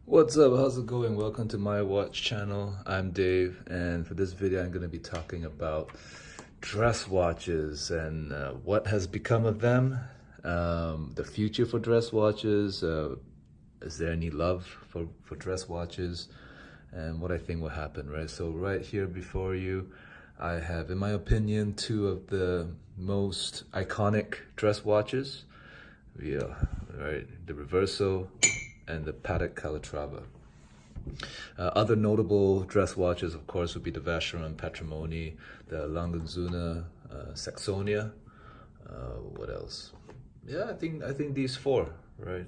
What's up? How's it going? Welcome to my watch channel. I'm Dave, and for this video I'm going to be talking about dress watches and what has become of them, the future for dress watches, is there any love for dress watches, and what I think will happen, right? So right here before you I have, in my opinion, two of the most iconic dress watches. Yeah, right, the Reverso and the Patek Calatrava. Other notable dress watches, of course, would be the Vacheron Patrimony, the Langenzuna Saxonia. What else? Yeah, I think these four, right?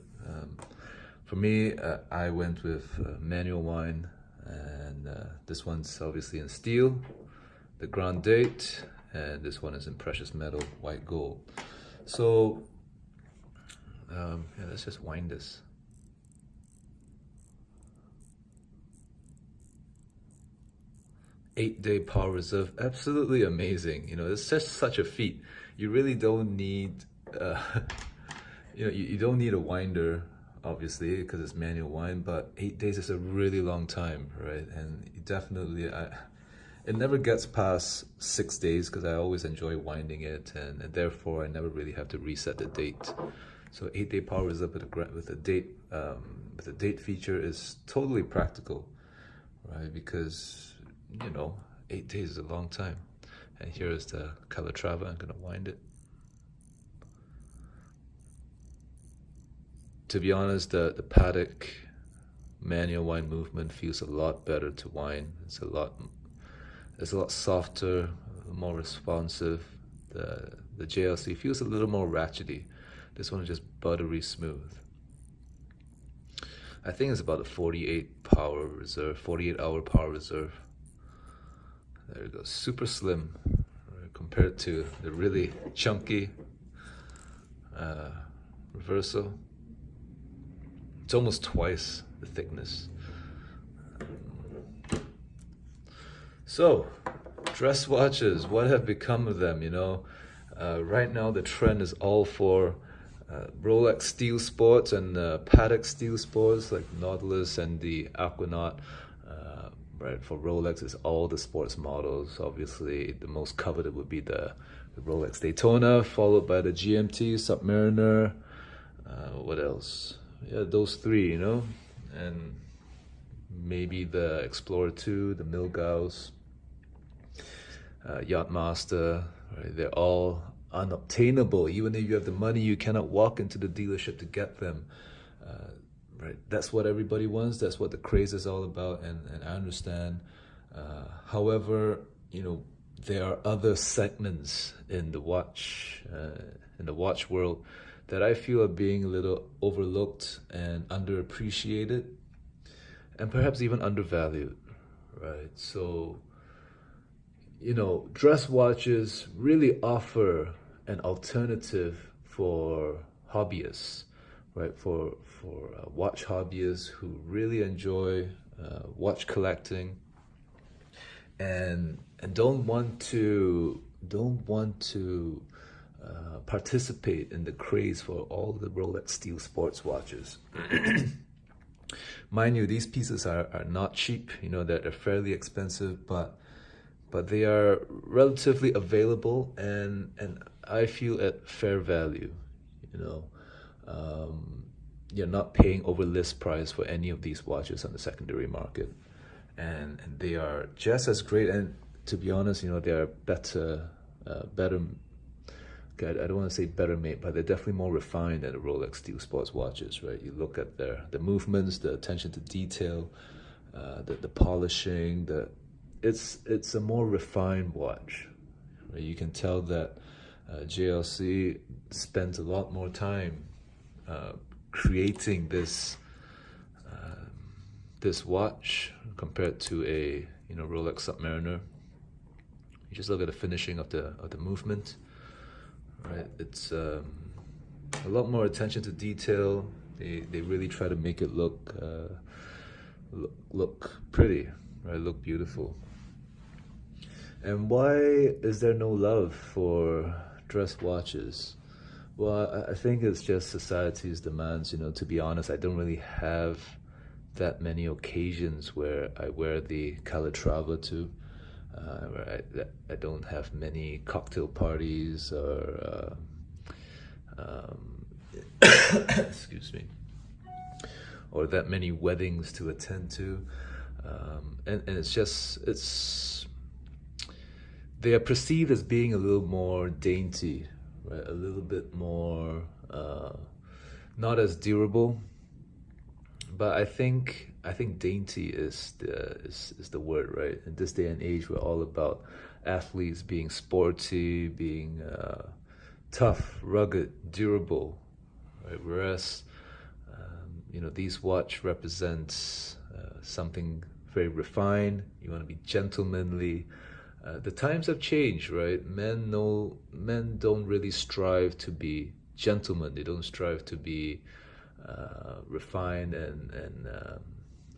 For me, I went with manual wine, and this one's obviously in steel, the Grand Date, and this one is in precious metal, white gold. So, yeah, let's just wind this. 8-day power reserve, absolutely amazing. You know, it's just such a feat. You really don't need, you don't need a winder, obviously, because it's manual wind. But 8 days is a really long time, right? And definitely, it never gets past 6 days because I always enjoy winding it, and therefore I never really have to reset the date. So 8-day power reserve with a date feature is totally practical, right? Because 8 days is a long time. And here is the Calatrava. I'm gonna wind it. To be honest, the Patek manual wind movement feels a lot better to wind. It's a lot softer, more responsive. The JLC feels a little more ratchety. This one is just buttery smooth. I think it's about a 48-hour power reserve. There you go, super slim, right, compared to the really chunky Reverso. It's almost twice the thickness. So, dress watches, what have become of them, right now the trend is all for Rolex Steel Sports and Patek Steel Sports, like Nautilus and the Aquanaut. Right, for Rolex, it's all the sports models. Obviously, the most coveted would be the Rolex Daytona, followed by the GMT, Submariner. What else? Yeah, those three, and maybe the Explorer 2, the Milgauss, Yachtmaster. Right, they're all unobtainable. Even if you have the money, you cannot walk into the dealership to get them. Right, that's what everybody wants. That's what the craze is all about, and I understand. However, there are other segments in the watch world that I feel are being a little overlooked and underappreciated, and perhaps even undervalued. Right, so dress watches really offer an alternative for hobbyists. Right, for watch hobbyists who really enjoy watch collecting and don't want to participate in the craze for all the Rolex Steel Sports watches. Mind you, these pieces are not cheap. They're fairly expensive, but they are relatively available, and I feel at fair value. You're not paying over list price for any of these watches on the secondary market, and they are just as great. And to be honest, they are better. I don't want to say better made, but they're definitely more refined than the Rolex Steel Sports watches. Right? You look at the movements, the attention to detail, the polishing. It's a more refined watch. Right? You can tell that JLC spends a lot more time creating this watch compared to a Rolex Submariner. You just look at the finishing of the movement, right? It's a lot more attention to detail. They really try to make it look pretty, right? Look beautiful. And why is there no love for dress watches? Well, I think it's just society's demands. To be honest, I don't really have that many occasions where I wear the Calatrava too. Where I don't have many cocktail parties or excuse me, or that many weddings to attend to, and they are perceived as being a little more dainty, right? A little bit more not as durable. But I think dainty is the word, right? In this day and age, we're all about athletes being sporty, being tough, rugged, durable, right? Whereas these watch represents something very refined. You want to be gentlemanly. The times have changed, right? Men don't really strive to be gentlemen. They don't strive to be refined and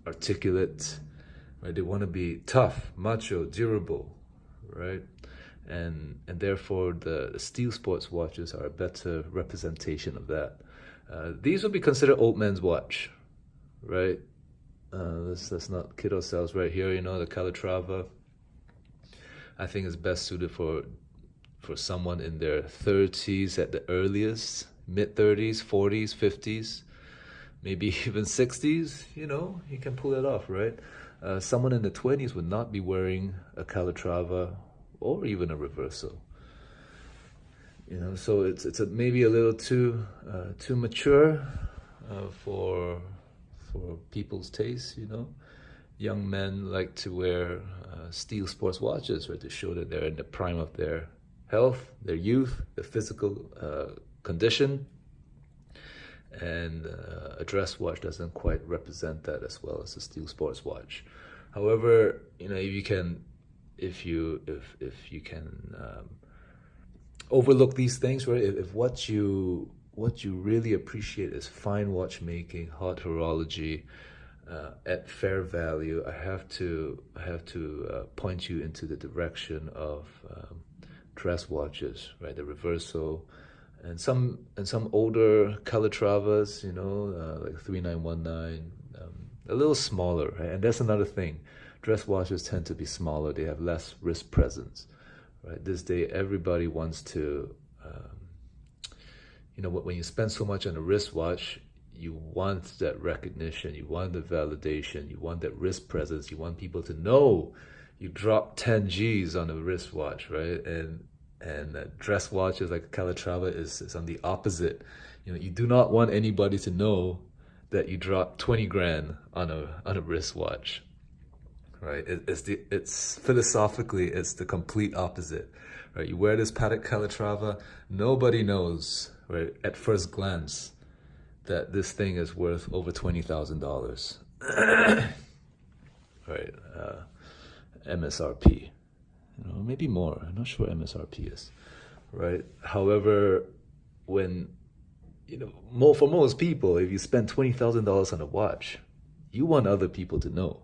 articulate, right? They want to be tough, macho, durable, right? And therefore the steel sports watches are a better representation of that. These would be considered old man's watch, right? Let's not kid ourselves right here. The Calatrava, I think, is best suited for someone in their 30s at the earliest, mid-30s, 40s, 50s, maybe even 60s. You can pull it off, right? Someone in the 20s would not be wearing a Calatrava or even a Reverso. So it's maybe a little too mature for people's taste. Young men like to wear steel sports watches, right, to show that they're in the prime of their health, their youth, their physical condition. And a dress watch doesn't quite represent that as well as a steel sports watch. However, if you can overlook these things, right? If what you really appreciate is fine watchmaking, haute horology, at fair value, I have to point you into the direction of dress watches, right? The Reverso, and some older Calatravas, like 3919, a little smaller, right? And that's another thing. Dress watches tend to be smaller. They have less wrist presence, right? This day, everybody wants to, when you spend so much on a wristwatch, you want that recognition, you want the validation, you want that wrist presence, you want people to know you dropped 10 G's on a wristwatch, right? And dress watches like Calatrava is on the opposite. You do not want anybody to know that you dropped 20 grand on a wristwatch, right? It's philosophically, it's the complete opposite, right? You wear this Patek Calatrava, nobody knows, right, at first glance, that this thing is worth over $20,000, right? MSRP, maybe more. I'm not sure what MSRP is, right? However, when for most people, if you spend $20,000 on a watch, you want other people to know,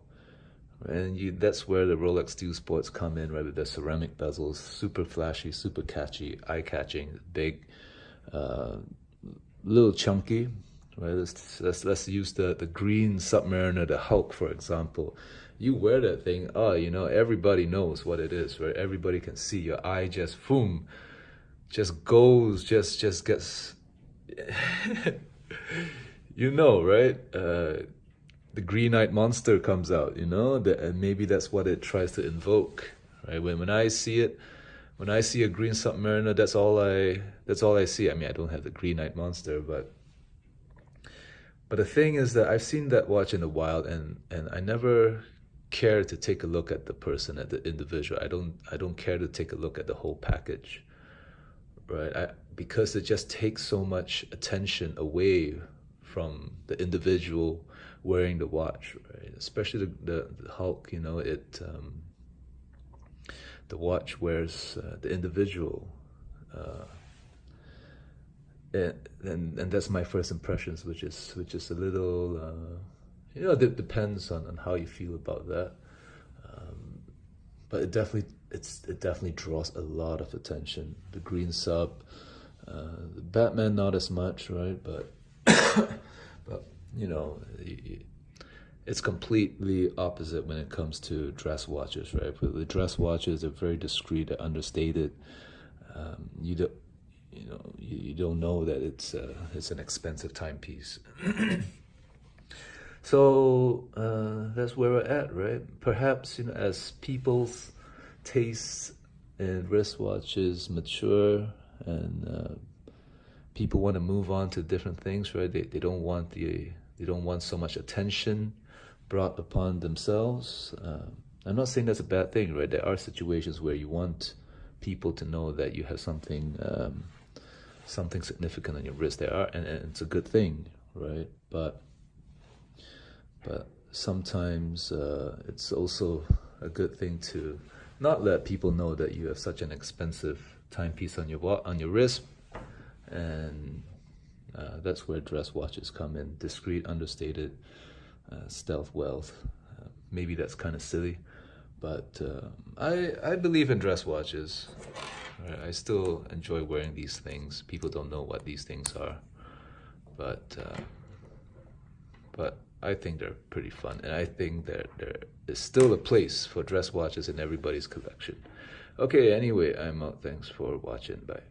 right? And that's where the Rolex Steel Sports come in, right? With their ceramic bezels, super flashy, super catchy, eye-catching, big, little chunky. Right, let's use the green Submariner, the Hulk, for example. You wear that thing, everybody knows what it is, right? Everybody can see. Your eye just goes, just gets, right? The green-eyed monster comes out, and maybe that's what it tries to invoke, right? When I see it, when I see a green Submariner, that's all I see. I mean, I don't have the green-eyed monster, but the thing is that I've seen that watch in the wild, and I never care to take a look at the person, at the individual. I don't care to take a look at the whole package, right? Because it just takes so much attention away from the individual wearing the watch, right? Especially the Hulk, the watch wears the individual. And that's my first impressions, which is a little, it depends on how you feel about that. But it definitely draws a lot of attention. The green sub, the Batman not as much, right? But but it's completely opposite when it comes to dress watches, right? But the dress watches are very discreet, understated. You don't, you don't know that it's an expensive timepiece. So that's where we're at, right? Perhaps as people's tastes in wristwatches mature and people want to move on to different things, right? They don't want so much attention brought upon themselves. I'm not saying that's a bad thing, right? There are situations where you want people to know that you have something significant on your wrist. There are, and it's a good thing, right? But sometimes it's also a good thing to not let people know that you have such an expensive timepiece on your wrist, and that's where dress watches come in. Discreet, understated, stealth wealth. Maybe that's kind of silly, but I believe in dress watches. Right? I still enjoy wearing these things. People don't know what these things are, but I think they're pretty fun, and I think that there is still a place for dress watches in everybody's collection. Okay, anyway, I'm out. Thanks for watching. Bye.